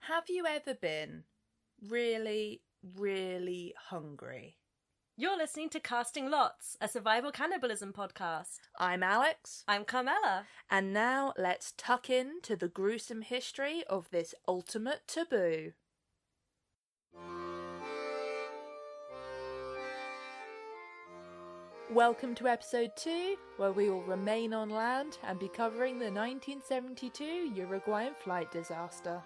Have you ever been really, really hungry? You're listening to Casting Lots, a survival cannibalism podcast. I'm Alex. I'm Carmela. And now let's tuck into the gruesome history of this ultimate taboo. Welcome to episode 2, where we will remain on land and be covering the 1972 Uruguayan flight disaster.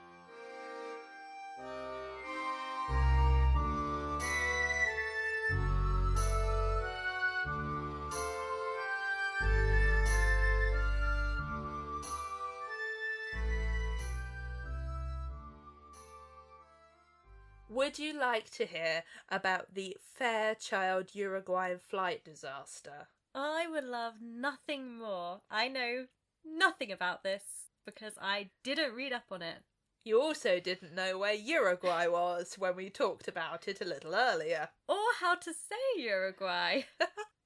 Would you like to hear about the Fairchild Uruguayan flight disaster? I would love nothing more. I know nothing about this because I didn't read up on it. You also didn't know where Uruguay was when we talked about it a little earlier. Or how to say Uruguay.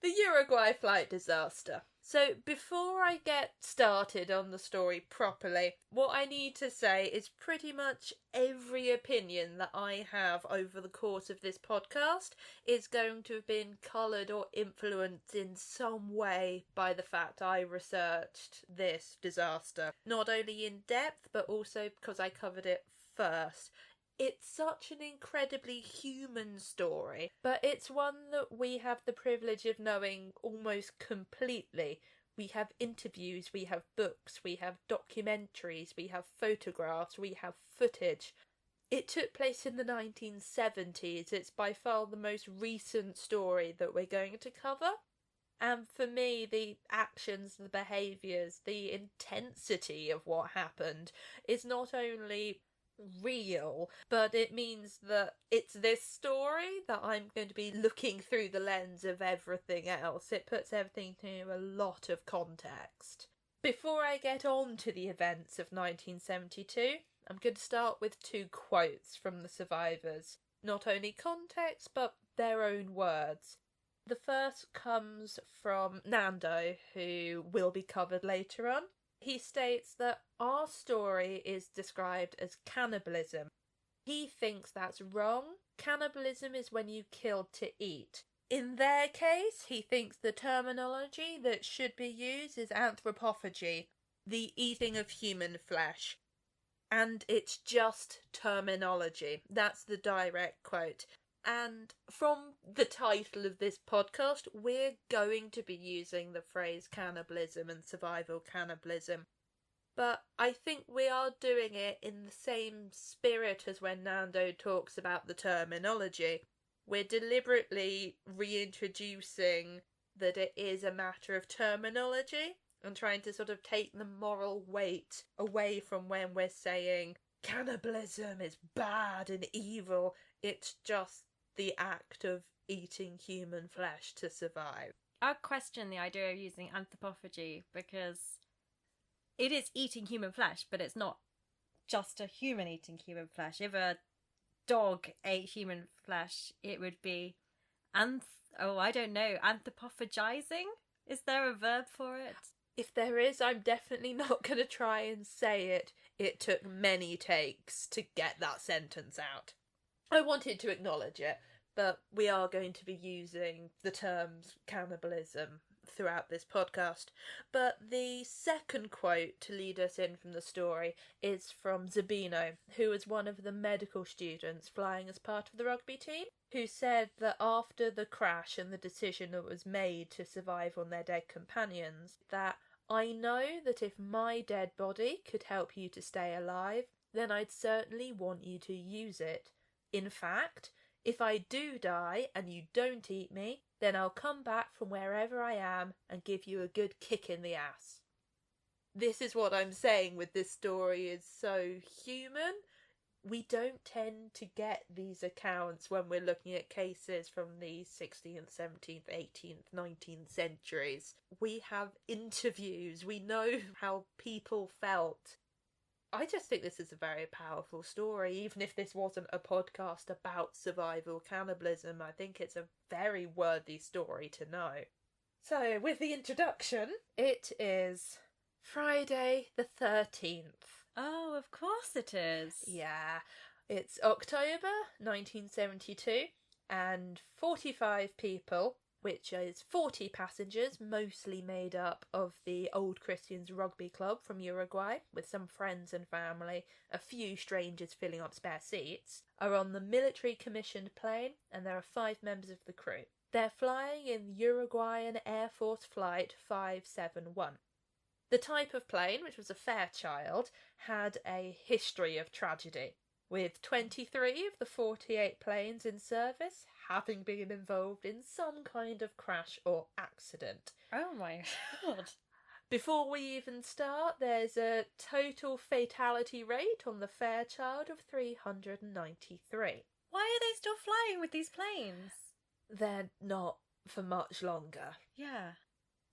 The Uruguay flight disaster. So before I get started on the story properly, what I need to say is pretty much every opinion that I have over the course of this podcast is going to have been coloured or influenced in some way by the fact I researched this disaster. Not only in depth, but also because I covered it first. It's such an incredibly human story, but it's one that we have the privilege of knowing almost completely. We have interviews, we have books, we have documentaries, we have photographs, we have footage. It took place in the 1970s. It's by far the most recent story that we're going to cover. And for me, the actions, the behaviours, the intensity of what happened is not only real, but it means that it's this story that I'm going to be looking through the lens of everything else. It puts everything to a lot of context. Before I get on to the events of 1972, I'm going to start with 2 quotes from the survivors. Not only context, but their own words. The first comes from Nando, who will be covered later on. He states that our story is described as cannibalism. He thinks that's wrong. Cannibalism is when you kill to eat. In their case, he thinks the terminology that should be used is anthropophagy, the eating of human flesh. And it's just terminology. That's the direct quote. And from the title of this podcast, we're going to be using the phrase cannibalism and survival cannibalism. But I think we are doing it in the same spirit as when Nando talks about the terminology. We're deliberately reintroducing that it is a matter of terminology and trying to sort of take the moral weight away from when we're saying cannibalism is bad and evil. It's just the act of eating human flesh to survive. I question the idea of using anthropophagy because it is eating human flesh, but it's not just a human eating human flesh. If a dog ate human flesh, it would be anthropophagizing? Is there a verb for it? If there is, I'm definitely not going to try and say it. It took many takes to get that sentence out. I wanted to acknowledge it, but we are going to be using the terms cannibalism throughout this podcast. But the second quote to lead us in from the story is from Zabino, who was one of the medical students flying as part of the rugby team, who said that after the crash and the decision that was made to survive on their dead companions, that I know that if my dead body could help you to stay alive, then I'd certainly want you to use it. In fact, if I do die and you don't eat me, then I'll come back from wherever I am and give you a good kick in the ass. This is what I'm saying with this story is so human. We don't tend to get these accounts when we're looking at cases from the 16th, 17th, 18th, 19th centuries. We have interviews. We know how people felt. I just think this is a very powerful story, even if this wasn't a podcast about survival cannibalism. I think it's a very worthy story to know. So, with the introduction, it is Friday the 13th Oh, of course it is. Yeah, it's October 1972, and 45 people, which is 40 passengers, mostly made up of the Old Christians Rugby Club from Uruguay, with some friends and family, a few strangers filling up spare seats, are on the military commissioned plane, and there are 5 members of the crew. They're flying in Uruguayan Air Force Flight 571. The type of plane, which was a Fairchild, had a history of tragedy, with 23 of the 48 planes in service having been involved in some kind of crash or accident. Oh my god. Before we even start, there's a total fatality rate on the Fairchild of 393. Why are they still flying with these planes? They're not for much longer. Yeah.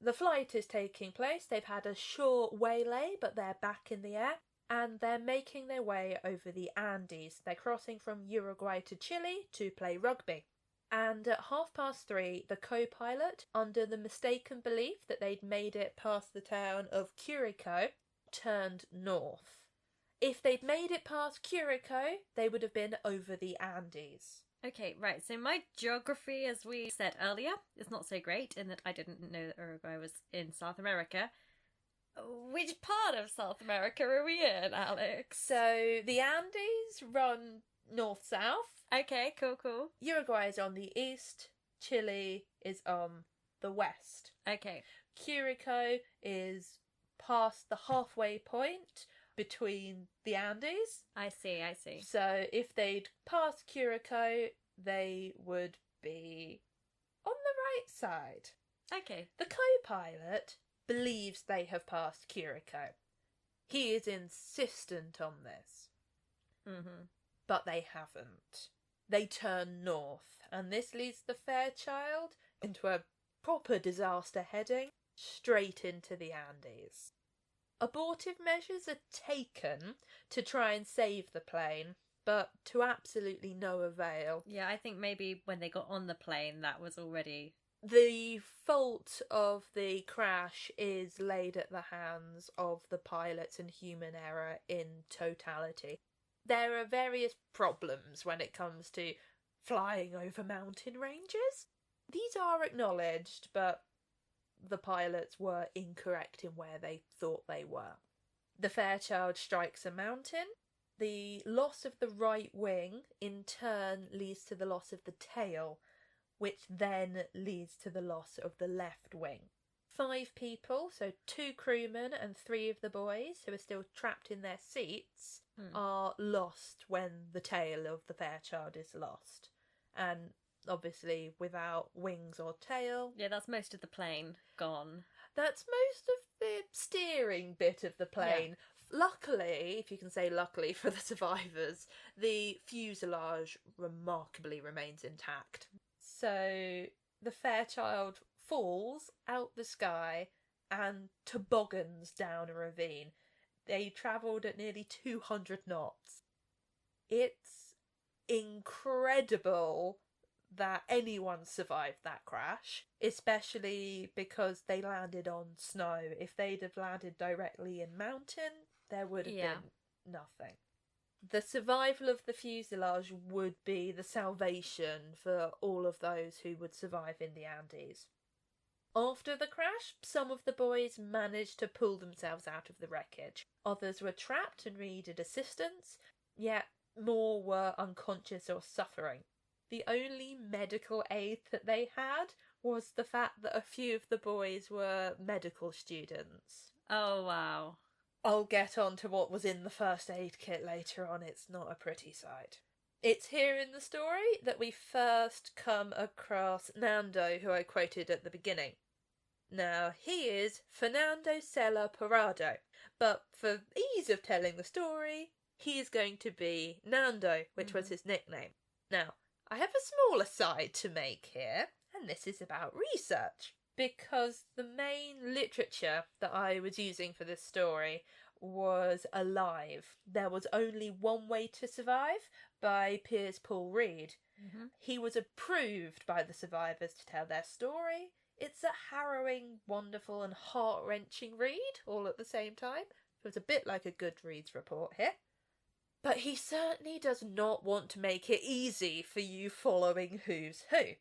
The flight is taking place. They've had a short waylay, but they're back in the air, and they're making their way over the Andes. They're crossing from Uruguay to Chile to play rugby. And at 3:30, the co-pilot, under the mistaken belief that they'd made it past the town of Curicó, turned north. If they'd made it past Curicó, they would have been over the Andes. Okay, right. So my geography, as we said earlier, is not so great in that I didn't know that Uruguay was in South America. Which part of South America are we in, Alex? So the Andes run north-south. Okay, cool. Uruguay is on the east. Chile is on the west. Okay. Curicó is past the halfway point between the Andes. I see. So if they'd passed Curicó, they would be on the right side. Okay. The co-pilot believes they have passed Curicó. He is insistent on this. Mm-hmm. But they haven't. They turn north, and this leads the Fairchild into a proper disaster heading straight into the Andes. Abortive measures are taken to try and save the plane, but to absolutely no avail. Yeah, I think maybe when they got on the plane, that was already... The fault of the crash is laid at the hands of the pilots and human error in totality. There are various problems when it comes to flying over mountain ranges. These are acknowledged, but the pilots were incorrect in where they thought they were. The Fairchild strikes a mountain. The loss of the right wing in turn leads to the loss of the tail, which then leads to the loss of the left wing. 5 people, so 2 crewmen and 3 of the boys who are still trapped in their seats, are lost when the tail of the Fairchild is lost. And obviously without wings or tail... Yeah, that's most of the plane gone. That's most of the steering bit of the plane. Yeah. Luckily, if you can say luckily for the survivors, the fuselage remarkably remains intact. So the Fairchild falls out the sky and toboggans down a ravine. They travelled at nearly 200 knots. It's incredible that anyone survived that crash, especially because they landed on snow. If they'd have landed directly in mountain, there would have been nothing. The survival of the fuselage would be the salvation for all of those who would survive in the Andes. After the crash, some of the boys managed to pull themselves out of the wreckage. Others were trapped and needed assistance, yet more were unconscious or suffering. The only medical aid that they had was the fact that a few of the boys were medical students. Oh, wow. I'll get on to what was in the first aid kit later on. It's not a pretty sight. It's here in the story that we first come across Nando, who I quoted at the beginning. Now, he is Fernando Sela Parado, but for ease of telling the story, he is going to be Nando, which was his nickname. Now, I have a small aside to make here, and this is about research, because the main literature that I was using for this story was alive. There was only One Way to Survive by Piers Paul Reed. Mm-hmm. He was approved by the survivors to tell their story. It's a harrowing, wonderful and heart-wrenching read all at the same time. So it's a bit like a Goodreads report here. But he certainly does not want to make it easy for you following who's who.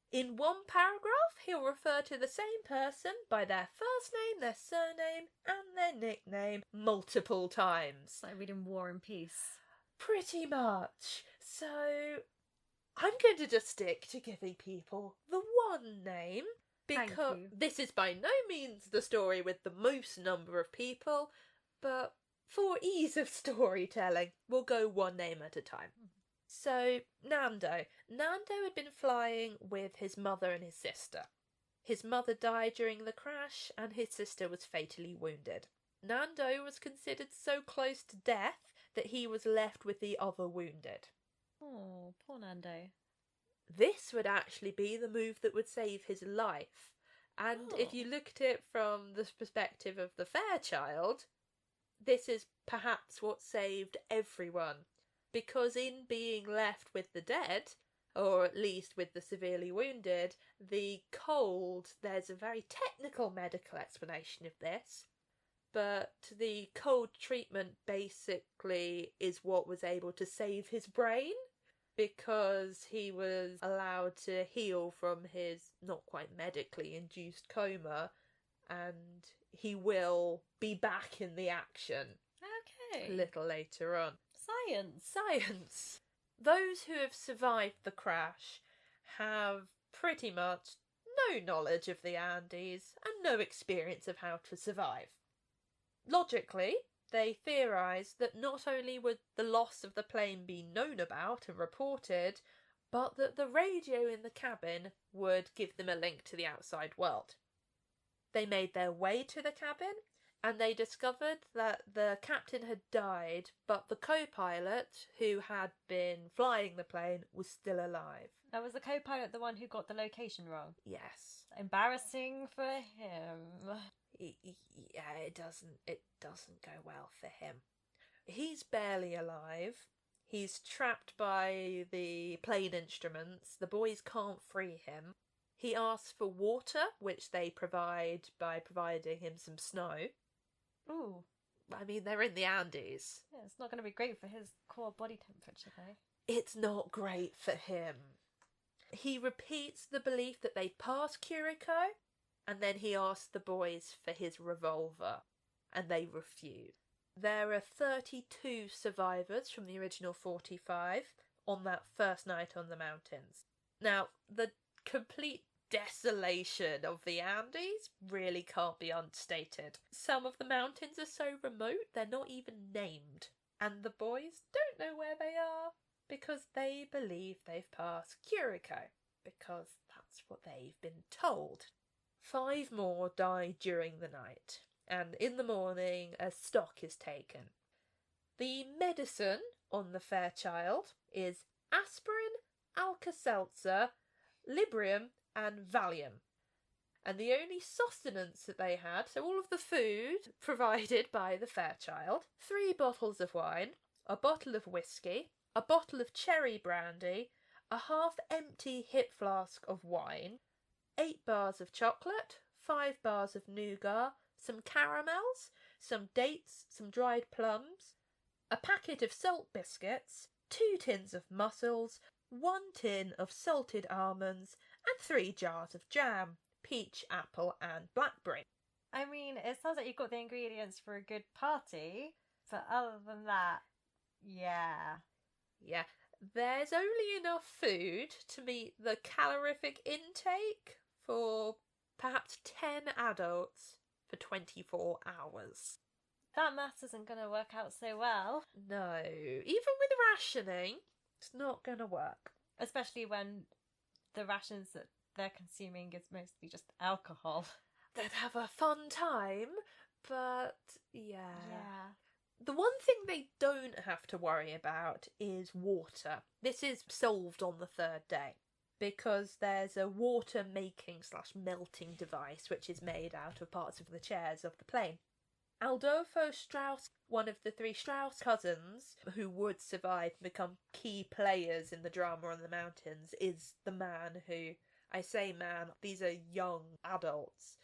In one paragraph, he'll refer to the same person by their first name, their surname, and their nickname multiple times. It's like reading War and Peace. Pretty much. So I'm going to just stick to giving people the one name, because this is by no means the story with the most number of people, but for ease of storytelling, we'll go one name at a time. So, Nando. Nando had been flying with his mother and his sister. His mother died during the crash, and his sister was fatally wounded. Nando was considered so close to death that he was left with the other wounded. Oh, poor Nando. This would actually be the move that would save his life. And if you look at it from the perspective of the Fairchild, this is perhaps what saved everyone. Because in being left with the dead, or at least with the severely wounded, the cold, there's a very technical medical explanation of this, but the cold treatment basically is what was able to save his brain, because he was allowed to heal from his not quite medically induced coma, and he will be back in the action a little later on. Science! Those who have survived the crash have pretty much no knowledge of the Andes and no experience of how to survive. Logically, they theorised that not only would the loss of the plane be known about and reported, but that the radio in the cabin would give them a link to the outside world. They made their way to the cabin, and they discovered that the captain had died, but the co-pilot, who had been flying the plane, was still alive. Now, was the co-pilot the one who got the location wrong? Yes. Embarrassing for him. Yeah, it doesn't go well for him. He's barely alive. He's trapped by the plane instruments. The boys can't free him. He asks for water, which they provide by providing him some snow. Ooh. I mean, they're in the Andes. Yeah, it's not going to be great for his core body temperature, though. It's not great for him. He repeats the belief that they passed Curacao, and then he asks the boys for his revolver, and they refuse. There are 32 survivors from the original 45 on that first night on the mountains. Now, the complete desolation of the Andes really can't be understated. Some of the mountains are so remote they're not even named, and the boys don't know where they are because they believe they've passed Curacao, because that's what they've been told. 5 more die during the night, and in the morning a stock is taken. The medicine on the Fairchild is aspirin, Alka-Seltzer, Librium and Valium. And the only sustenance that they had, so all of the food provided by the Fairchild, 3 bottles of wine, a bottle of whiskey, a bottle of cherry brandy, a half-empty hip flask of wine, 8 bars of chocolate, 5 bars of nougat, some caramels, some dates, some dried plums, a packet of salt biscuits, 2 tins of mussels, 1 tin of salted almonds, and 3 jars of jam, peach, apple and blackberry. I mean, it sounds like you've got the ingredients for a good party, but other than that, yeah. Yeah, there's only enough food to meet the calorific intake for perhaps 10 adults for 24 hours. That maths isn't going to work out so well. No, even with rationing, it's not going to work. Especially when the rations that they're consuming is mostly just alcohol. They'd have a fun time, but yeah. Yeah. The one thing they don't have to worry about is water. This is solved on the 3rd day, because there's a water making / melting device which is made out of parts of the chairs of the plane. Adolfo Strauss, one of the 3 Strauss cousins who would survive and become key players in the drama on the mountains, is the man who, I say man, these are young adults,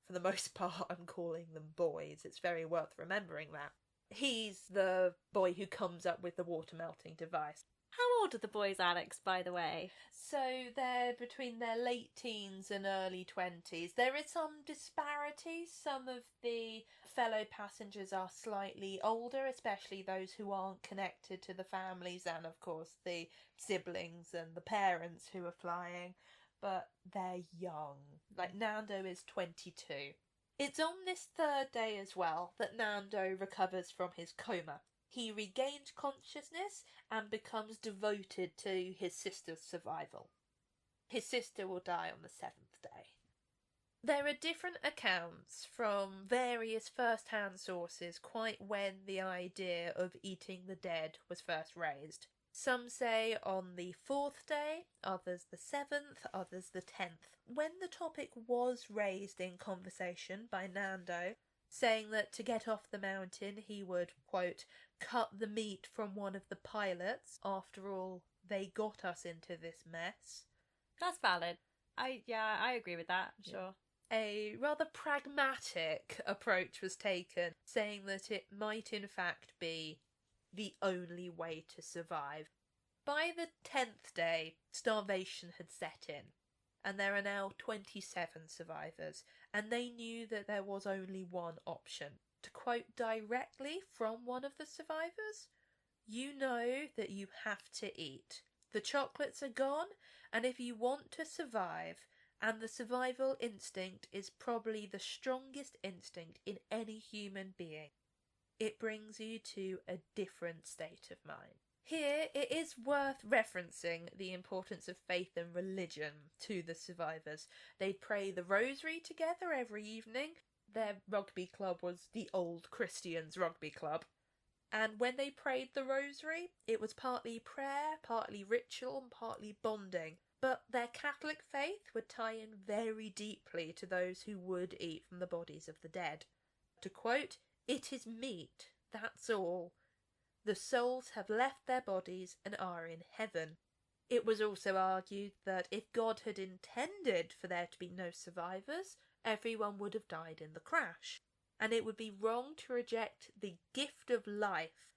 for the most part I'm calling them boys. It's very worth remembering that. He's the boy who comes up with the water melting device. How old are the boys, Alex, by the way? So they're between their late teens and early 20s. There is some disparity. Some of the fellow passengers are slightly older, especially those who aren't connected to the families and, of course, the siblings and the parents who are flying. But they're young. Like, Nando is 22. It's on this third day as well that Nando recovers from his coma. He regains consciousness and becomes devoted to his sister's survival. His sister will die on the 7th day. There are different accounts from various first-hand sources quite when the idea of eating the dead was first raised. Some say on the 4th day, others the 7th, others the 10th. When the topic was raised in conversation by Nando, saying that to get off the mountain he would, quote, cut the meat from one of the pilots. After all, they got us into this mess. That's valid. I agree with that, sure. A rather pragmatic approach was taken, saying that it might in fact be the only way to survive. By the 10th day, starvation had set in, and there are now 27 survivors, and they knew that there was only one option. To quote directly from one of the survivors, "You know that you have to eat. The chocolates are gone, and if you want to survive, and the survival instinct is probably the strongest instinct in any human being, it brings you to a different state of mind." Here, it is worth referencing the importance of faith and religion to the survivors. They'd pray the rosary together every evening. Their rugby club was the Old Christians Rugby Club. And when they prayed the rosary, it was partly prayer, partly ritual, and partly bonding. But their Catholic faith would tie in very deeply to those who would eat from the bodies of the dead. To quote, "It is meat, that's all. The souls have left their bodies and are in heaven." It was also argued that if God had intended for there to be no survivors, everyone would have died in the crash, and it would be wrong to reject the gift of life.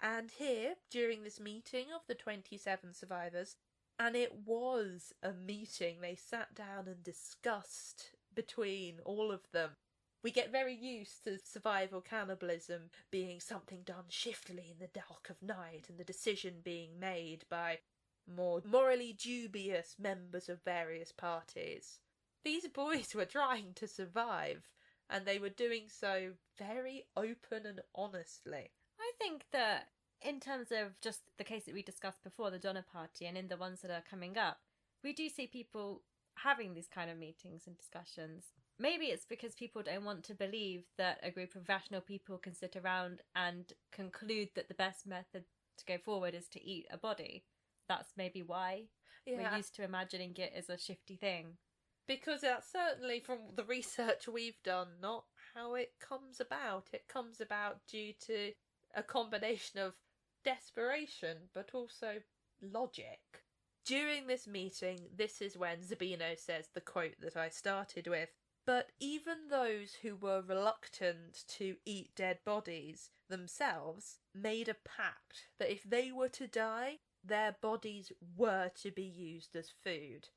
And here, during this meeting of the 27 survivors, and it was a meeting, they sat down and discussed between all of them. We get very used to survival cannibalism being something done shiftily in the dark of night, and the decision being made by more morally dubious members of various parties. These boys were trying to survive, and they were doing so very open and honestly. I think that in terms of just the case that we discussed before, the Donner Party, and in the ones that are coming up, we do see people having these kind of meetings and discussions. Maybe it's because people don't want to believe that a group of rational people can sit around and conclude that the best method to go forward is to eat a body. That's maybe why we're used to imagining it as a shifty thing. Because that's certainly, from the research we've done, not how it comes about. It comes about due to a combination of desperation, but also logic. During this meeting, this is when Zabino says the quote that I started with. But even those who were reluctant to eat dead bodies themselves made a pact that if they were to die, their bodies were to be used as food.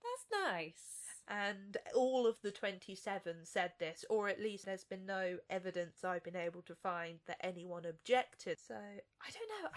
That's nice. And all of the 27 said this, or at least there's been no evidence I've been able to find that anyone objected. So, I don't know,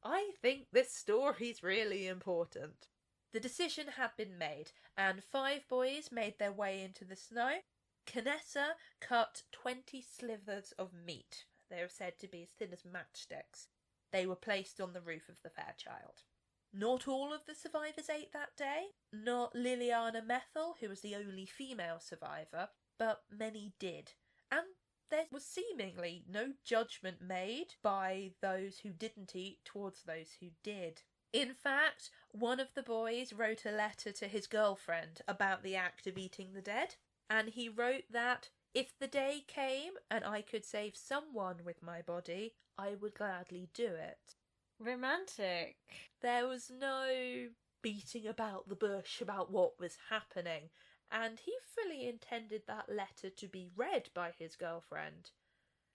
I think this story's really important. The decision had been made, and 5 boys made their way into the snow. Canessa cut 20 slivers of meat. They are said to be as thin as matchsticks. They were placed on the roof of the Fairchild. Not all of the survivors ate that day. Not Liliana Methel, who was the only female survivor, but many did. And there was seemingly no judgment made by those who didn't eat towards those who did. In fact, one of the boys wrote a letter to his girlfriend about the act of eating the dead, and he wrote that if the day came and I could save someone with my body, I would gladly do it. Romantic. There was no beating about the bush about what was happening, and he fully intended that letter to be read by his girlfriend.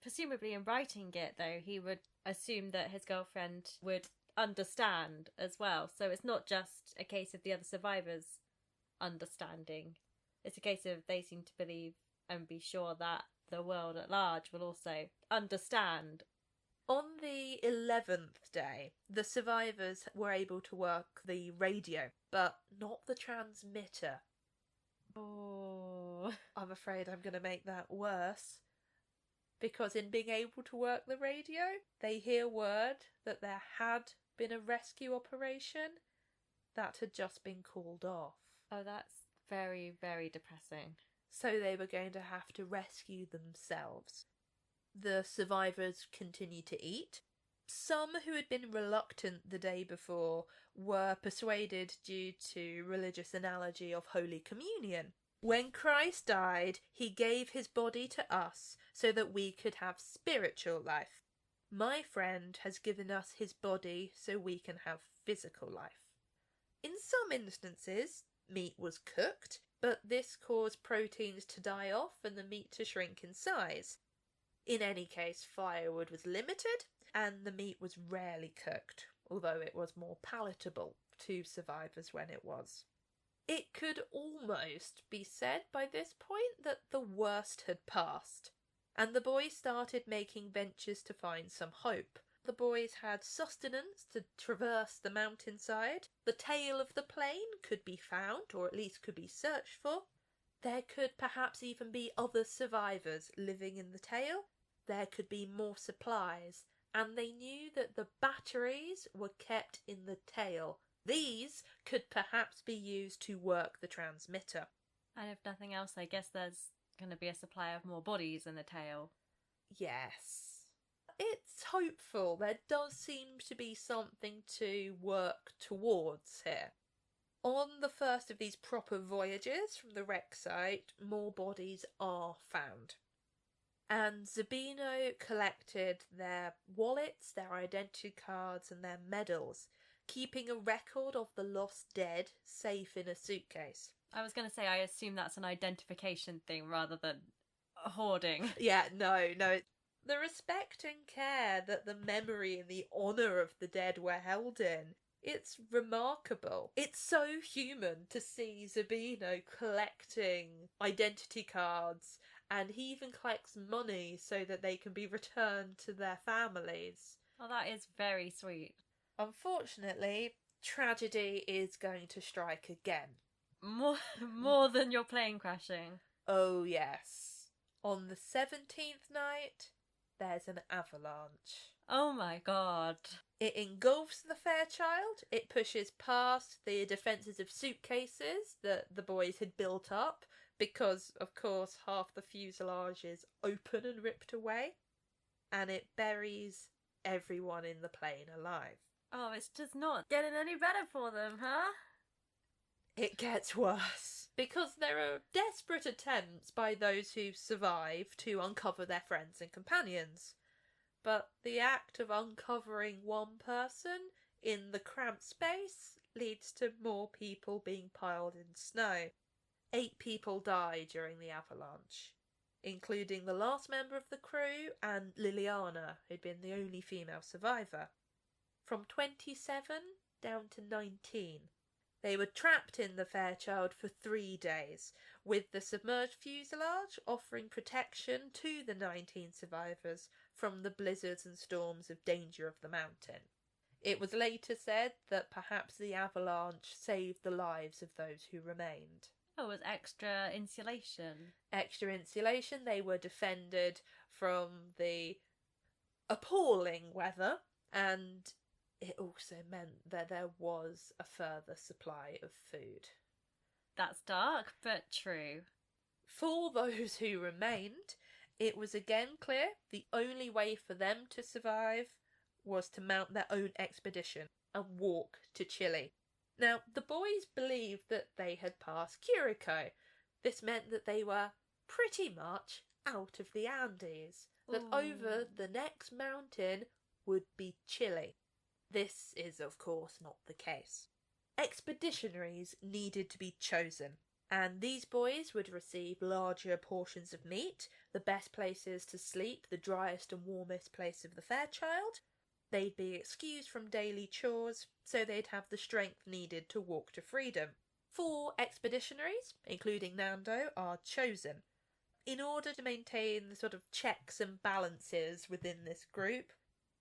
Presumably in writing it, though, he would assume that his girlfriend would understand as well. So it's not just a case of the other survivors understanding. It's a case of they seem to believe and be sure that the world at large will also understand. On the 11th day, the survivors were able to work the radio, but not the transmitter. Oh. I'm afraid I'm going to make that worse. Because in being able to work the radio, they hear word that there had been a rescue operation that had just been called off. Oh, that's very, very depressing. So they were going to have to rescue themselves. The survivors continued to eat. Some who had been reluctant the day before were persuaded due to religious analogy of Holy Communion. When Christ died, he gave his body to us so that we could have spiritual life. My friend has given us his body so we can have physical life. In some instances, meat was cooked, but this caused proteins to die off and the meat to shrink in size. In any case, firewood was limited and the meat was rarely cooked, although it was more palatable to survivors when it was. It could almost be said by this point that the worst had passed, and the boys started making ventures to find some hope. The boys had sustenance to traverse the mountainside. The tail of the plane could be found, or at least could be searched for. There could perhaps even be other survivors living in the tail. There could be more supplies, and they knew that the batteries were kept in the tail. These could perhaps be used to work the transmitter. And if nothing else, I guess there's going to be a supply of more bodies in the tail. Yes. It's hopeful. There does seem to be something to work towards here. On the first of these proper voyages from the wreck site, more bodies are found. And Zabino collected their wallets, their identity cards and their medals, keeping a record of the lost dead safe in a suitcase. I was going to say, I assume that's an identification thing rather than hoarding. Yeah, no. The respect and care that the memory and the honour of the dead were held in, it's remarkable. It's so human to see Zabino collecting identity cards, and he even collects money so that they can be returned to their families. Oh, that is very sweet. Unfortunately, tragedy is going to strike again. More than your plane crashing. Oh, yes. On the 17th night, there's an avalanche. Oh my god. It engulfs the Fairchild. It pushes past the defences of suitcases that the boys had built up because, of course, half the fuselage is open and ripped away. And it buries everyone in the plane alive. Oh, it's just not getting any better for them, huh? It gets worse, because there are desperate attempts by those who survive to uncover their friends and companions. But the act of uncovering one person in the cramped space leads to more people being piled in snow. 8 people die during the avalanche, including the last member of the crew and Liliana, who'd been the only female survivor. From 27 down to 19. They were trapped in the Fairchild for 3 days, with the submerged fuselage offering protection to the 19 survivors from the blizzards and storms of danger of the mountain. It was later said that perhaps the avalanche saved the lives of those who remained. Oh, it was extra insulation. Extra insulation. They were defended from the appalling weather, and it also meant that there was a further supply of food. That's dark, but true. For those who remained, it was again clear the only way for them to survive was to mount their own expedition and walk to Chile. Now, the boys believed that they had passed Curacao. This meant that they were pretty much out of the Andes, that over the next mountain would be Chile. This is, of course, not the case. Expeditionaries needed to be chosen, And these boys would receive larger portions of meat, the best places to sleep, the driest and warmest place of the Fairchild. They'd be excused from daily chores, so they'd have the strength needed to walk to freedom. 4 expeditionaries, including Nando, are chosen. In order to maintain the sort of checks and balances within this group,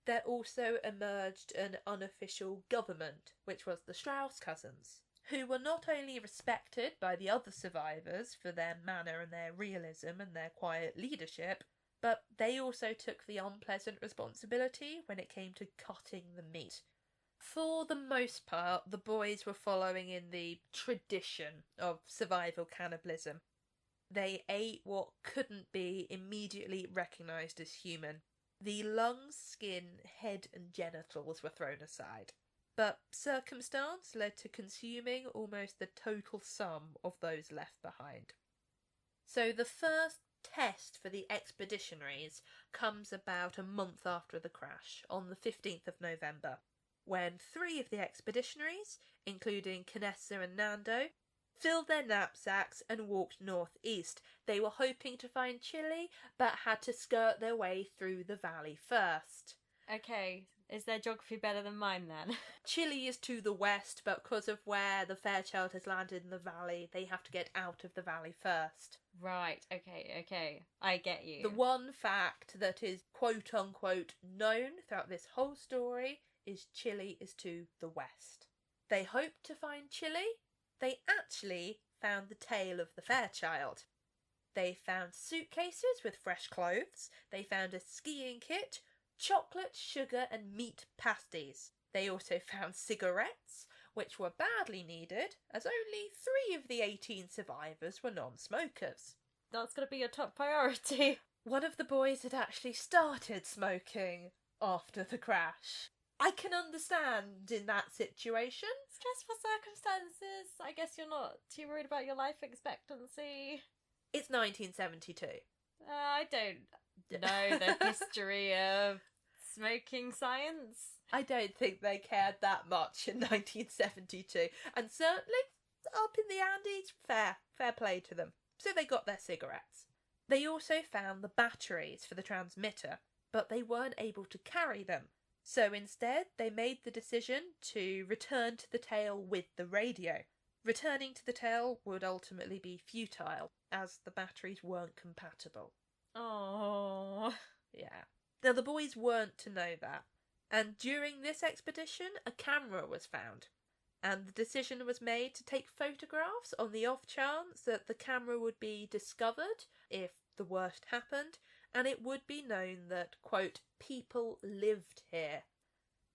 there also emerged an unofficial government, which was the Strauss cousins, who were not only respected by the other survivors for their manner and their realism and their quiet leadership, but they also took the unpleasant responsibility when it came to cutting the meat. For the most part, the boys were following in the tradition of survival cannibalism. They ate what couldn't be immediately recognised as human. The lungs, skin, head and genitals were thrown aside. But circumstance led to consuming almost the total sum of those left behind. So the first test for the expeditionaries comes about a month after the crash, on the 15th of November, when 3 of the expeditionaries, including Canessa and Nando, filled their knapsacks and walked northeast. They were hoping to find Chile, but had to skirt their way through the valley first. Okay, is their geography better than mine then? Chile is to the west, but because of where the Fairchild has landed in the valley, they have to get out of the valley first. Right, okay, I get you. The one fact that is quote-unquote known throughout this whole story is Chile is to the west. They hoped to find Chile. They actually found the tail of the Fairchild. They found suitcases with fresh clothes. They found a skiing kit, chocolate, sugar and meat pasties. They also found cigarettes, which were badly needed, as only 3 of the 18 survivors were non-smokers. That's going to be your top priority. One of the boys had actually started smoking after the crash. I can understand in that situation. Stressful circumstances. I guess you're not too worried about your life expectancy. It's 1972. I don't know the history of smoking science. I don't think they cared that much in 1972. And certainly, up in the Andes, fair play to them. So they got their cigarettes. They also found the batteries for the transmitter, but they weren't able to carry them. So instead, they made the decision to return to the tail with the radio. Returning to the tail would ultimately be futile, as the batteries weren't compatible. Oh. Yeah. Now, the boys weren't to know that. And during this expedition, a camera was found. And the decision was made to take photographs on the off chance that the camera would be discovered if the worst happened, and it would be known that, quote, people lived here.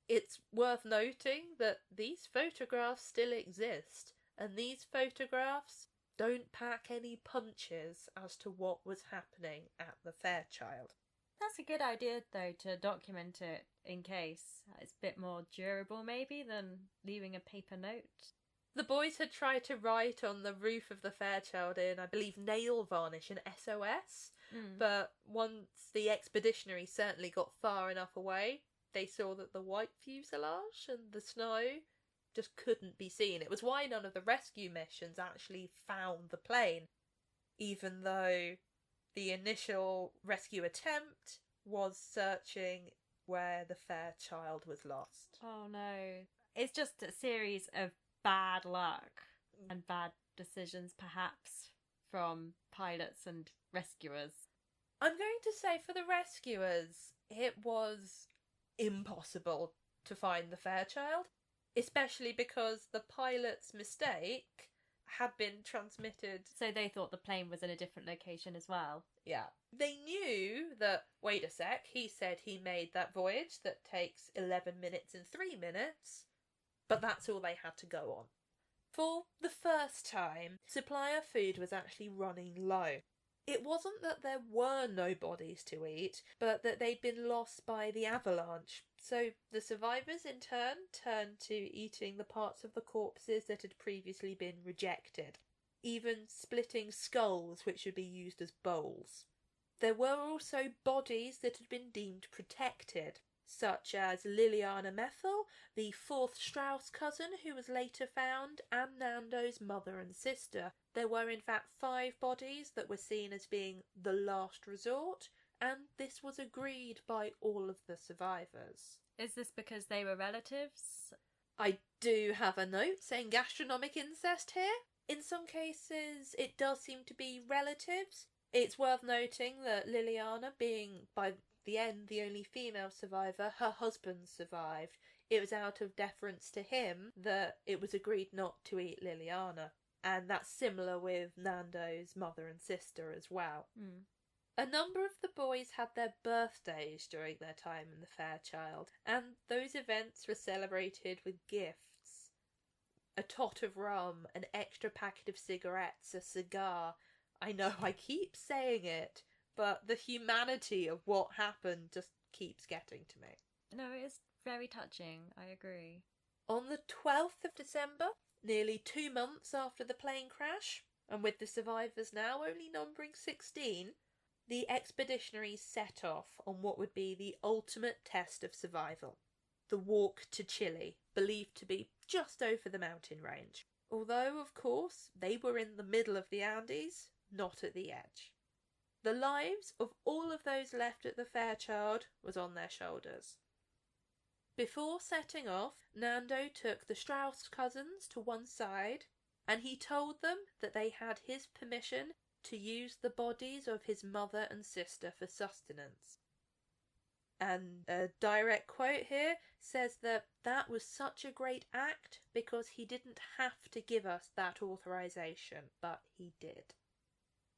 It's worth noting that these photographs still exist, and these photographs don't pack any punches as to what was happening at the Fairchild. That's a good idea, though, to document it in case. It's a bit more durable, maybe, than leaving a paper note. The boys had tried to write on the roof of the Fairchild in, I believe, nail varnish and SOS, but once the expeditionary certainly got far enough away, they saw that the white fuselage and the snow just couldn't be seen. It was why none of the rescue missions actually found the plane, even though the initial rescue attempt was searching where the Fairchild was lost. Oh no. It's just a series of bad luck and bad decisions, perhaps, from pilots and rescuers. I'm going to say for the rescuers, it was impossible to find the Fairchild, especially because the pilot's mistake had been transmitted. So they thought the plane was in a different location as well. Yeah. They knew that, wait a sec, he said he made that voyage that takes 11 minutes and 3 minutes, but that's all they had to go on. For the first time, supply of food was actually running low. It wasn't that there were no bodies to eat, but that they'd been lost by the avalanche. So the survivors in turn turned to eating the parts of the corpses that had previously been rejected, even splitting skulls which would be used as bowls. There were also bodies that had been deemed protected, such as Liliana Methel, the fourth Strauss cousin who was later found, and Nando's mother and sister. There were in fact 5 bodies that were seen as being the last resort, and this was agreed by all of the survivors. Is this because they were relatives? I do have a note saying gastronomic incest here. In some cases, it does seem to be relatives. It's worth noting that Liliana, being by the end the only female survivor, her husband survived. It was out of deference to him that it was agreed not to eat Liliana. And that's similar with Nando's mother and sister as well. A number of the boys had their birthdays during their time in the Fairchild, and those events were celebrated with gifts. A tot of rum, an extra packet of cigarettes, a cigar. I know I keep saying it, but the humanity of what happened just keeps getting to me. No, it's very touching. I agree. On the 12th of December, nearly 2 months after the plane crash, and with the survivors now only numbering 16, the expeditionaries set off on what would be the ultimate test of survival. The walk to Chile, believed to be just over the mountain range. Although, of course, they were in the middle of the Andes, not at the edge. The lives of all of those left at the Fairchild was on their shoulders. Before setting off, Nando took the Strauss cousins to one side, and he told them that they had his permission to use the bodies of his mother and sister for sustenance. And a direct quote here says that was such a great act because he didn't have to give us that authorization, but he did.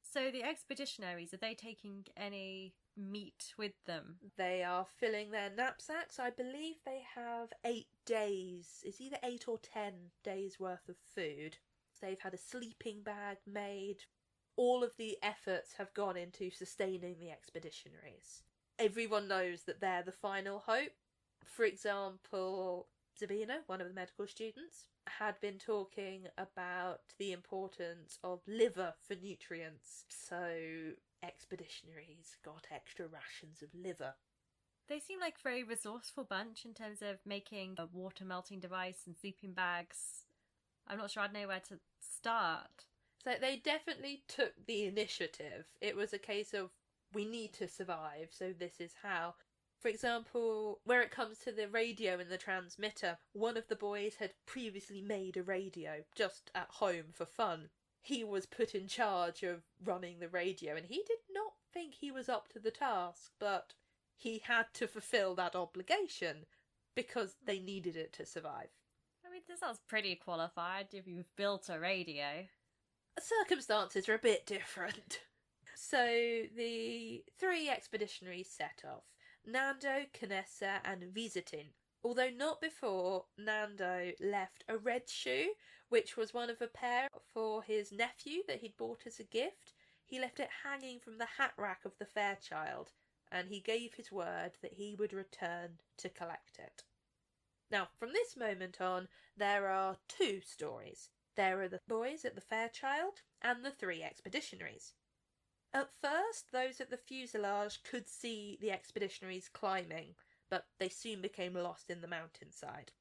So the expeditionaries, are they taking any meat with them? They are filling their knapsacks. I believe they have 8 days. It's either 8 or 10 days worth of food. They've had a sleeping bag made. All of the efforts have gone into sustaining the expeditionaries. Everyone knows that they're the final hope. For example, Zabina, one of the medical students, had been talking about the importance of liver for nutrients. So expeditionaries got extra rations of liver. They seem like a very resourceful bunch in terms of making a water melting device and sleeping bags. I'm not sure I'd know where to start. So they definitely took the initiative. It was a case of, we need to survive, so this is how. For example, where it comes to the radio and the transmitter, one of the boys had previously made a radio just at home for fun. He was put in charge of running the radio, and he did not think he was up to the task, but he had to fulfill that obligation because they needed it to survive. I mean, this sounds pretty qualified if you've built a radio. Circumstances are a bit different. So the 3 expeditionaries set off. Nando, Canessa and Visitin. Although not before, Nando left a red shoe, which was one of a pair for his nephew that he'd bought as a gift. He left it hanging from the hat rack of the Fairchild, and he gave his word that he would return to collect it. Now, from this moment on, there are 2 stories. There are the boys at the Fairchild and the 3 expeditionaries. At first, those at the fuselage could see the expeditionaries climbing, but they soon became lost in the mountainside.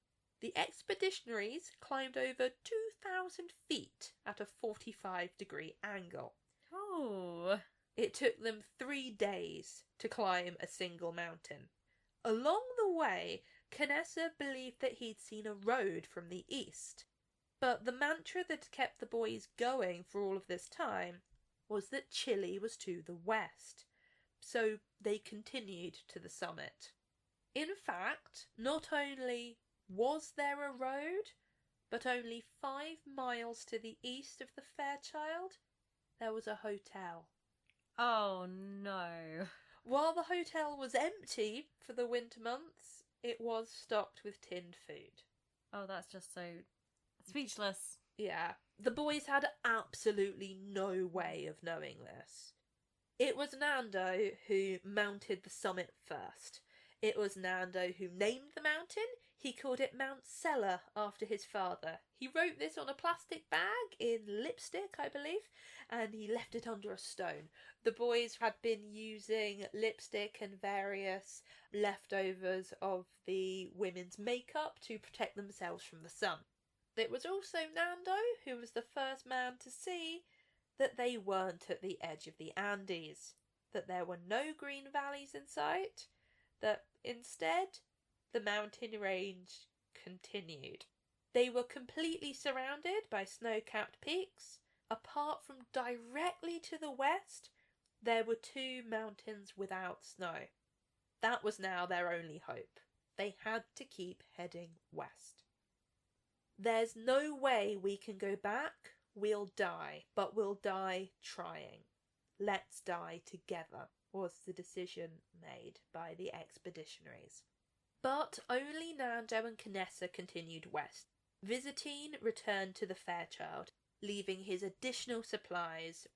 The expeditionaries climbed over 2,000 feet at a 45-degree angle. Oh! It took them 3 days to climb a single mountain. Along the way, Canessa believed that he'd seen a road from the east. But the mantra that kept the boys going for all of this time was that Chile was to the west, so they continued to the summit. In fact, not only was there a road, but only 5 miles to the east of the Fairchild, there was a hotel. Oh no. While the hotel was empty for the winter months, it was stocked with tinned food. Oh, that's just so speechless. Yeah, the boys had absolutely no way of knowing this. It was Nando who mounted the summit first. It was Nando who named the mountain. He called it Mount Seller after his father. He wrote this on a plastic bag in lipstick, I believe, and he left it under a stone. The boys had been using lipstick and various leftovers of the women's makeup to protect themselves from the sun. It was also Nando who was the first man to see that they weren't at the edge of the Andes, that there were no green valleys in sight, that instead the mountain range continued. They were completely surrounded by snow-capped peaks. Apart from directly to the west, there were 2 mountains without snow. That was now their only hope. They had to keep heading west. There's no way we can go back. We'll die, but we'll die trying. Let's die together, was the decision made by the expeditionaries. But only Nando and Canessa continued west. Visiting returned to the Fairchild, leaving his additional supplies.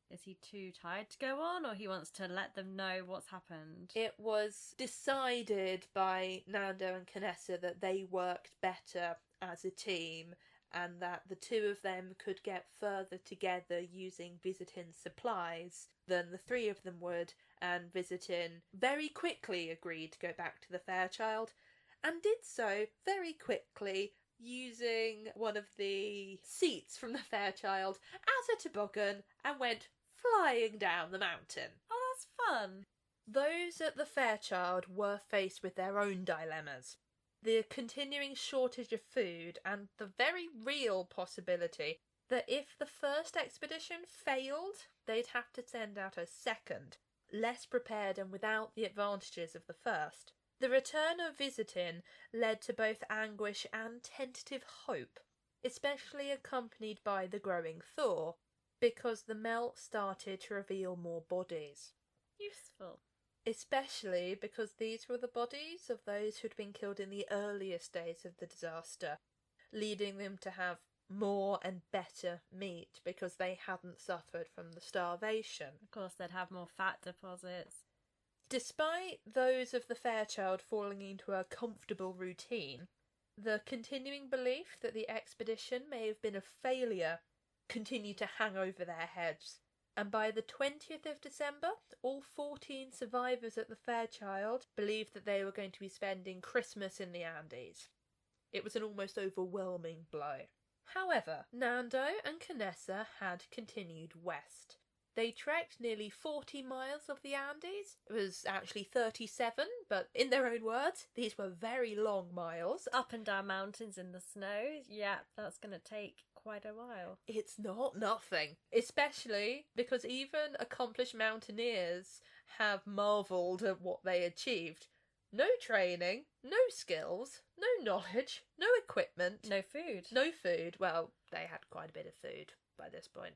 Is he too tired to go on, or he wants to let them know what's happened? It was decided by Nando and Canessa that they worked better as a team and that the 2 of them could get further together using Visitin's supplies than the 3 of them would, and Visitin very quickly agreed to go back to the Fairchild, and did so very quickly using one of the seats from the Fairchild as a toboggan and went flying down the mountain. Oh, that's fun. Those at the Fairchild were faced with their own dilemmas. The continuing shortage of food and the very real possibility that if the first expedition failed, they'd have to send out a second, less prepared and without the advantages of the first. The return of Visitin led to both anguish and tentative hope, especially accompanied by the growing thaw, because the melt started to reveal more bodies. Useful. Especially because these were the bodies of those who'd been killed in the earliest days of the disaster, leading them to have more and better meat because they hadn't suffered from the starvation. Of course, they'd have more fat deposits. Despite those of the Fairchild falling into a comfortable routine, the continuing belief that the expedition may have been a failure continued to hang over their heads. And by the 20th of December, all 14 survivors at the Fairchild believed that they were going to be spending Christmas in the Andes. It was an almost overwhelming blow. However, Nando and Canessa had continued west. They trekked nearly 40 miles of the Andes. It was actually 37, but in their own words, these were very long miles. Up and down mountains in the snow. Yeah, that's going to take quite a while. It's not nothing, especially because even accomplished mountaineers have marvelled at what they achieved. No training, no skills, no knowledge, no equipment. No food. No food. Well, they had quite a bit of food by this point.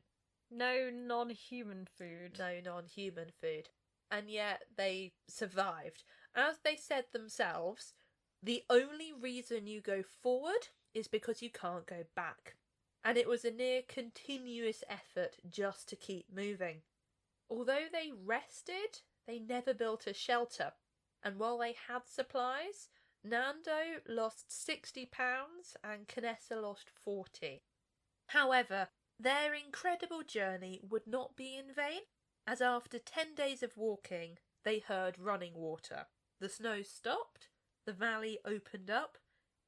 No non-human food. No non-human food. And yet they survived. As they said themselves, the only reason you go forward is because you can't go back. And it was a near continuous effort just to keep moving. Although they rested, they never built a shelter. And while they had supplies, Nando lost 60 pounds and Canessa lost 40. However, their incredible journey would not be in vain, as after 10 days of walking, they heard running water. The snow stopped, the valley opened up,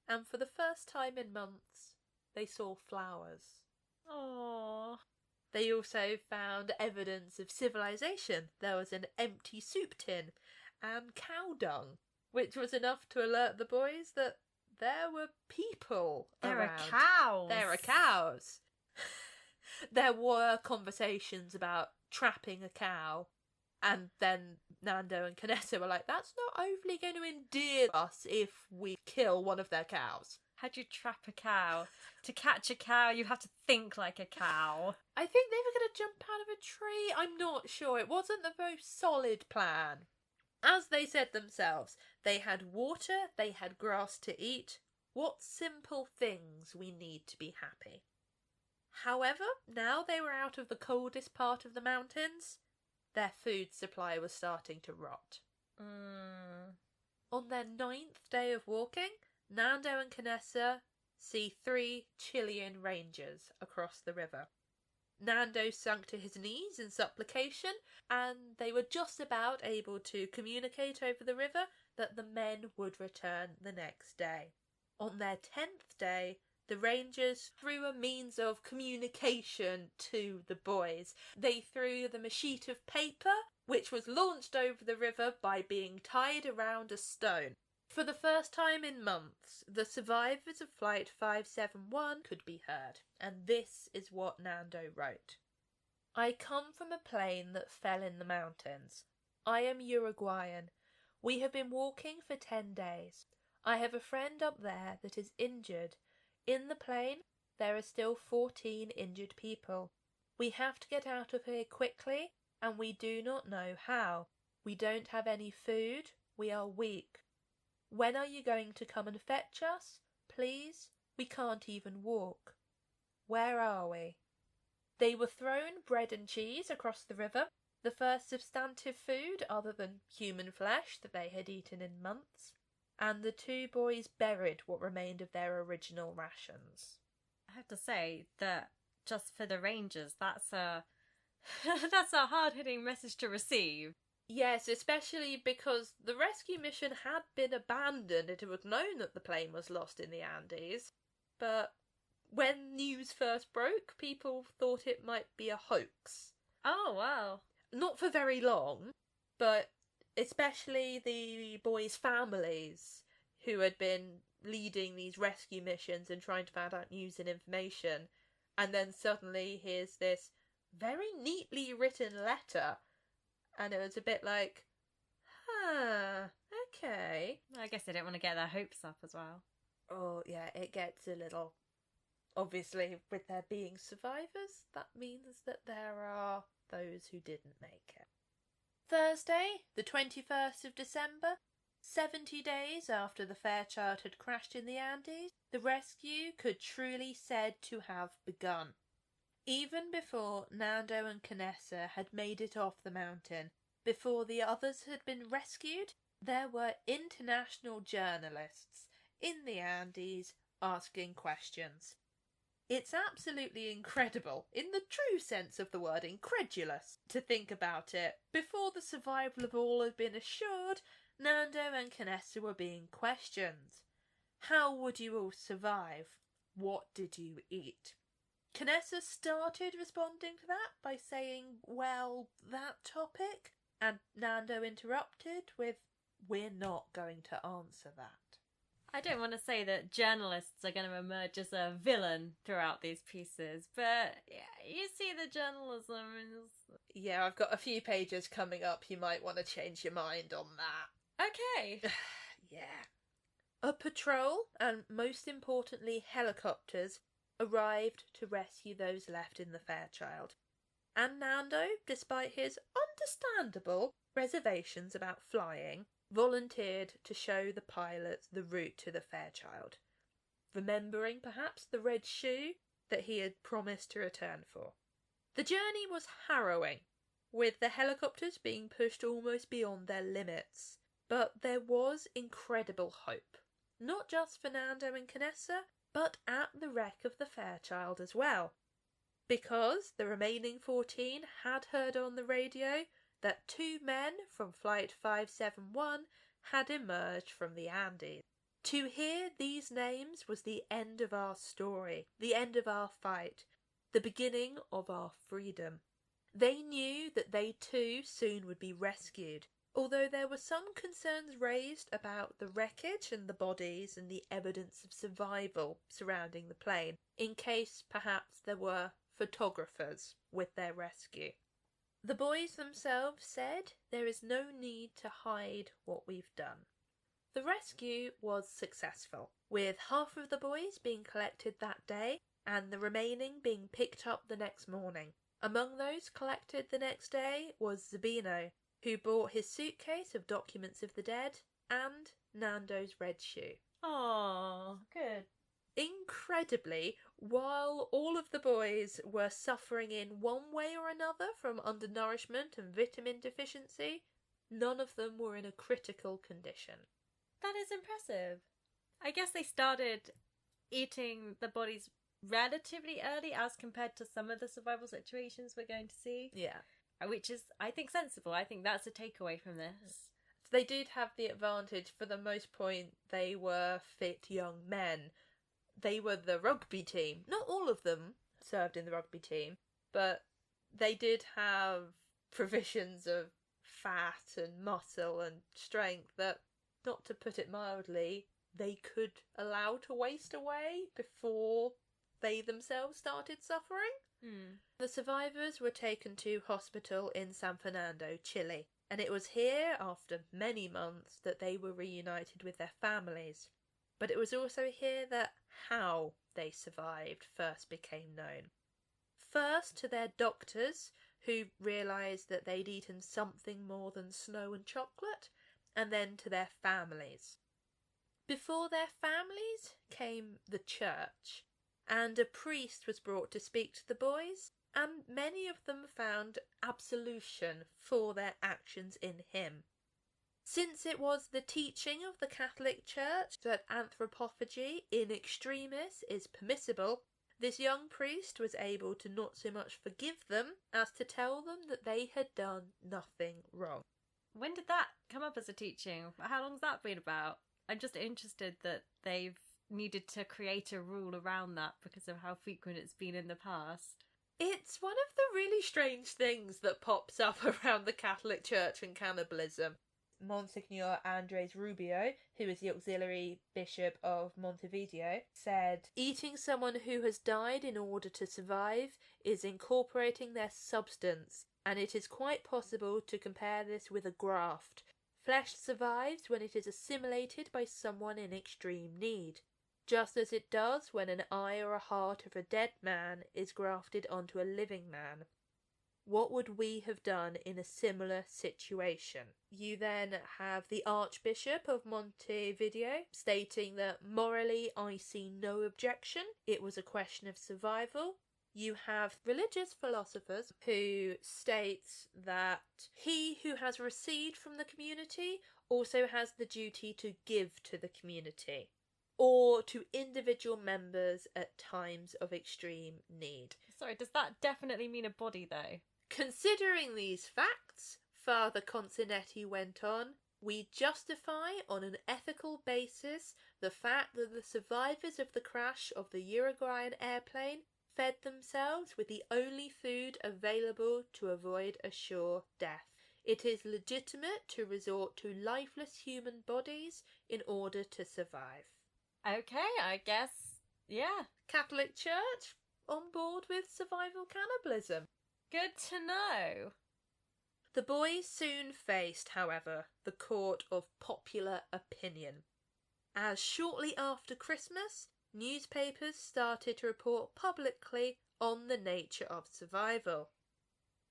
and for the first time in months, they saw flowers. Aww. They also found evidence of civilization. There was an empty soup tin and cow dung, which was enough to alert the boys that there were people around. There are cows. There are cows. There were conversations about trapping a cow, and then Nando and Canessa were like, that's not overly going to endear us if we kill one of their cows. How'd you trap a cow? To catch a cow, you have to think like a cow. I think they were going to jump out of a tree. I'm not sure. It wasn't the most solid plan. As they said themselves, they had water, they had grass to eat. What simple things we need to be happy. However, now they were out of the coldest part of the mountains, their food supply was starting to rot. On their 9th day of walking, Nando and Canessa see 3 Chilean rangers across the river. Nando sunk to his knees in supplication, and they were just about able to communicate over the river that the men would return the next day. On their 10th day, the rangers threw a means of communication to the boys. They threw them a sheet of paper, which was launched over the river by being tied around a stone. For the first time in months, the survivors of Flight 571 could be heard, and this is what Nando wrote. I come from a plane that fell in the mountains. I am Uruguayan. We have been walking for 10 days. I have a friend up there that is injured. In the plane, there are still 14 injured people. We have to get out of here quickly, and we do not know how. We don't have any food. We are weak. When are you going to come and fetch us? Please? We can't even walk. Where are we? They were thrown bread and cheese across the river, the first substantive food other than human flesh that they had eaten in months, and the 2 boys buried what remained of their original rations. I have to say that just for the Rangers, that's a that's a hard-hitting message to receive. Yes, especially because the rescue mission had been abandoned. It was known that the plane was lost in the Andes, but when news first broke, people thought it might be a hoax. Oh, wow. Not for very long, but especially the boys' families who had been leading these rescue missions and trying to find out news and information, and then suddenly here's this very neatly written letter, and it was a bit like, okay. I guess they didn't want to get their hopes up as well. Oh, yeah, it gets a little... Obviously, with there being survivors, that means that there are those who didn't make it. Thursday, the 21st of December, 70 days after the Fairchild had crashed in the Andes, the rescue could truly said to have begun. Even before Nando and Canessa had made it off the mountain, before the others had been rescued, there were international journalists in the Andes asking questions. It's absolutely incredible, in the true sense of the word incredulous, to think about it. Before the survival of all had been assured, Nando and Canessa were being questioned. How would you all survive? What did you eat? Canessa started responding to that by saying, well, that topic, and Nando interrupted with, we're not going to answer that. I don't want to say that journalists are going to emerge as a villain throughout these pieces, but yeah, you see the journalism. Yeah, I've got a few pages coming up. You might want to change your mind on that. Okay. Yeah. A patrol, and most importantly helicopters, arrived to rescue those left in the Fairchild. And Nando, despite his understandable reservations about flying, volunteered to show the pilots the route to the Fairchild, remembering perhaps the red shoe that he had promised to return for. The journey was harrowing, with the helicopters being pushed almost beyond their limits, but there was incredible hope, not just for Nando and Canessa, but at the wreck of the Fairchild as well, because the remaining 14 had heard on the radio that 2 men from Flight 571 had emerged from the Andes. To hear these names was the end of our story, the end of our fight, the beginning of our freedom. They knew that they too soon would be rescued, although there were some concerns raised about the wreckage and the bodies and the evidence of survival surrounding the plane, in case perhaps there were photographers with their rescue. The boys themselves said there is no need to hide what we've done. The rescue was successful, with half of the boys being collected that day and the remaining being picked up the next morning. Among those collected the next day was Zabino, who brought his suitcase of documents of the dead and Nando's red shoe. Oh, good. Incredibly, while all of the boys were suffering in one way or another from undernourishment and vitamin deficiency, none of them were in a critical condition. That is impressive. I guess they started eating the bodies relatively early as compared to some of the survival situations we're going to see. Yeah. Which is, I think, sensible. I think that's a takeaway from this. They did have the advantage. For the most point, they were fit young men. They were the rugby team. Not all of them served in the rugby team, but they did have provisions of fat and muscle and strength that, not to put it mildly, they could allow to waste away before they themselves started suffering. The survivors were taken to hospital in San Fernando, Chile, and it was here, after many months, that they were reunited with their families. But it was also here that how they survived first became known. First to their doctors, who realised that they'd eaten something more than snow and chocolate, and then to their families. Before their families came the church, and a priest was brought to speak to the boys, and many of them found absolution for their actions in him. Since it was the teaching of the Catholic Church that anthropophagy in extremis is permissible, this young priest was able to not so much forgive them as to tell them that they had done nothing wrong. When did that come up as a teaching? How long's that been about? I'm just interested that they've needed to create a rule around that because of how frequent it's been in the past. It's one of the really strange things that pops up around the Catholic Church and cannibalism. Monsignor Andres Rubio, who is the auxiliary bishop of Montevideo, said, "Eating someone who has died in order to survive is incorporating their substance, and it is quite possible to compare this with a graft. Flesh survives when it is assimilated by someone in extreme need, just as it does when an eye or a heart of a dead man is grafted onto a living man. What would we have done in a similar situation?" You then have the Archbishop of Montevideo stating that morally I see no objection, it was a question of survival. You have religious philosophers who state that he who has received from the community also has the duty to give to the community, or to individual members at times of extreme need. Sorry, does that definitely mean a body, though? Considering these facts, Father Consinetti went on, we justify on an ethical basis the fact that the survivors of the crash of the Uruguayan airplane fed themselves with the only food available to avoid a sure death. It is legitimate to resort to lifeless human bodies in order to survive. Okay, I guess, yeah. Catholic Church on board with survival cannibalism. Good to know. The boys soon faced, however, the court of popular opinion, as shortly after Christmas, newspapers started to report publicly on the nature of survival.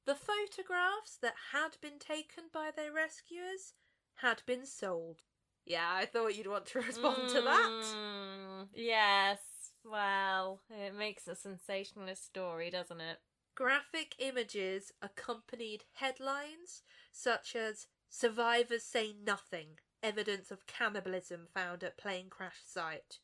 The photographs that had been taken by their rescuers had been sold. Yeah, I thought you'd want to respond to that. Yes, well, it makes a sensationalist story, doesn't it? Graphic images accompanied headlines such as "Survivors Say Nothing, Evidence of Cannibalism Found at Plane Crash Site,"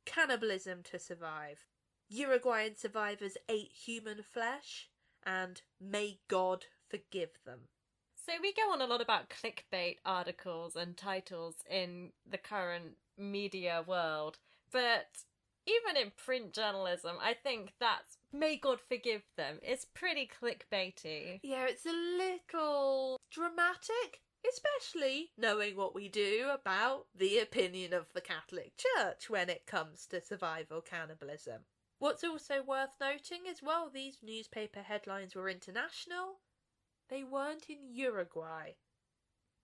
"Cannibalism to Survive," "Uruguayan Survivors Ate Human Flesh," and "May God Forgive Them." So we go on a lot about clickbait articles and titles in the current media world, but even in print journalism, I think that's "May God Forgive Them." It's pretty clickbaity. Yeah, it's a little dramatic, especially knowing what we do about the opinion of the Catholic Church when it comes to survival cannibalism. What's also worth noting is while these newspaper headlines were international, they weren't in Uruguay.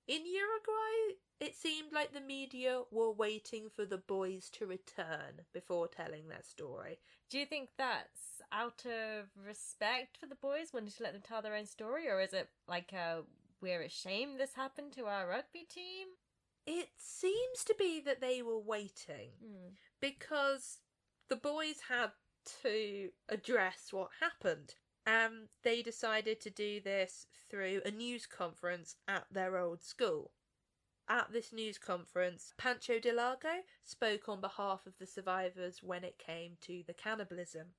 In Uruguay, it seemed like the media were waiting for the boys to return before telling their story. Do you think that's out of respect for the boys, wanting to let them tell their own story, or is it like we're ashamed this happened to our rugby team? It seems to be that they were waiting because the boys had to address what happened. They decided to do this through a news conference at their old school. At this news conference, Pancho de Largo spoke on behalf of the survivors when it came to the cannibalism.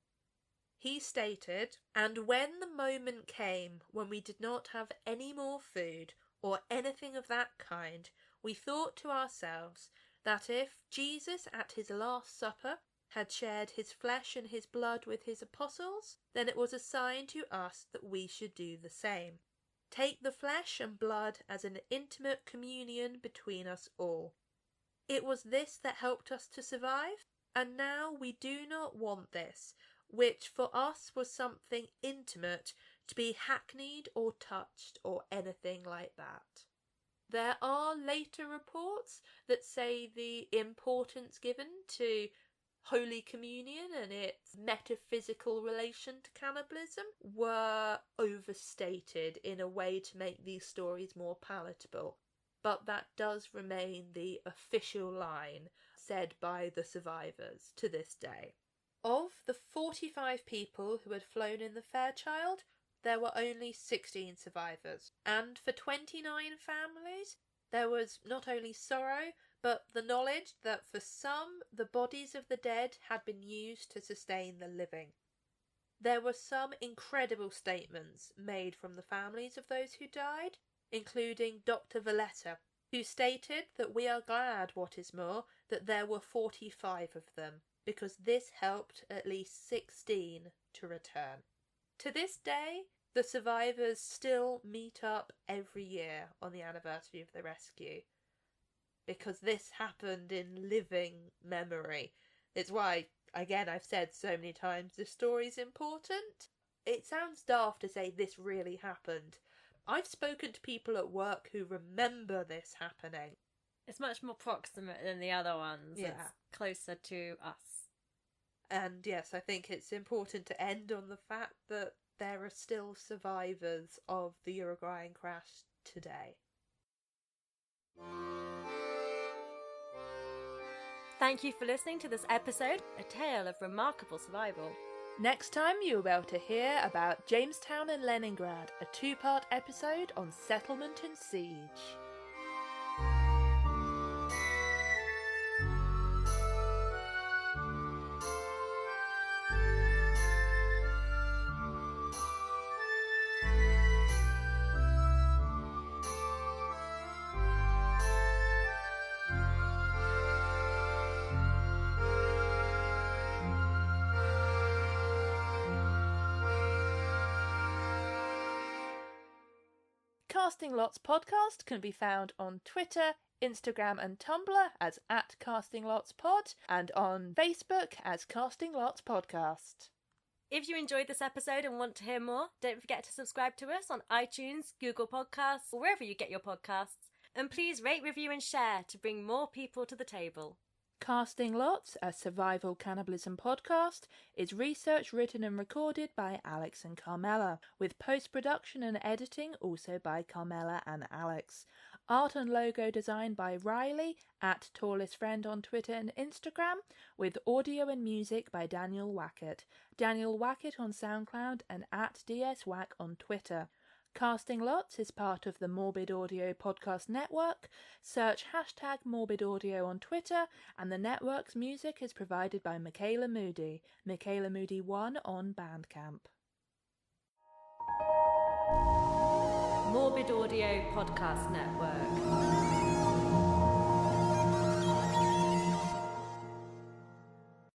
He stated, "And when the moment came when we did not have any more food or anything of that kind, we thought to ourselves that if Jesus at his Last Supper had shared his flesh and his blood with his apostles, then it was a sign to us that we should do the same. Take the flesh and blood as an intimate communion between us all. It was this that helped us to survive, and now we do not want this, which for us was something intimate, to be hackneyed or touched or anything like that." There are later reports that say the importance given to Holy Communion and its metaphysical relation to cannibalism were overstated in a way to make these stories more palatable. But that does remain the official line said by the survivors to this day. Of the 45 people who had flown in the Fairchild, there were only 16 survivors, and for 29 families there was not only sorrow, but the knowledge that for some the bodies of the dead had been used to sustain the living. There were some incredible statements made from the families of those who died, including Dr. Valletta, who stated that "we are glad, what is more, that there were 45 of them, because this helped at least 16 to return." To this day, the survivors still meet up every year on the anniversary of the rescue, because this happened in living memory. It's why, again, I've said so many times this story's important. It sounds daft to say this really happened. I've spoken to people at work who remember this happening. It's much more proximate than the other ones. Yeah. It's closer to us. And yes, I think it's important to end on the fact that there are still survivors of the Uruguayan crash today. Thank you for listening to this episode, A Tale of Remarkable Survival. Next time you'll be able to hear about Jamestown and Leningrad, a 2-part episode on settlement and siege. Casting Lots Podcast can be found on Twitter, Instagram and Tumblr as @CastingLotsPod and on Facebook as Casting Lots Podcast. If you enjoyed this episode and want to hear more, don't forget to subscribe to us on iTunes, Google Podcasts, or wherever you get your podcasts. And please rate, review and share to bring more people to the table. Casting Lots, a survival cannibalism podcast, is researched, written and recorded by Alex and Carmela, with post-production and editing also by Carmela and Alex. Art and logo designed by Riley, @TallestFriend on Twitter and Instagram, with audio and music by Daniel Wackett. Daniel Wackett on SoundCloud and @DSWack on Twitter. Casting Lots is part of the Morbid Audio Podcast Network. Search #MorbidAudio on Twitter, and the network's music is provided by Michaela Moody, Michaela Moody 1 on Bandcamp. Morbid Audio Podcast Network.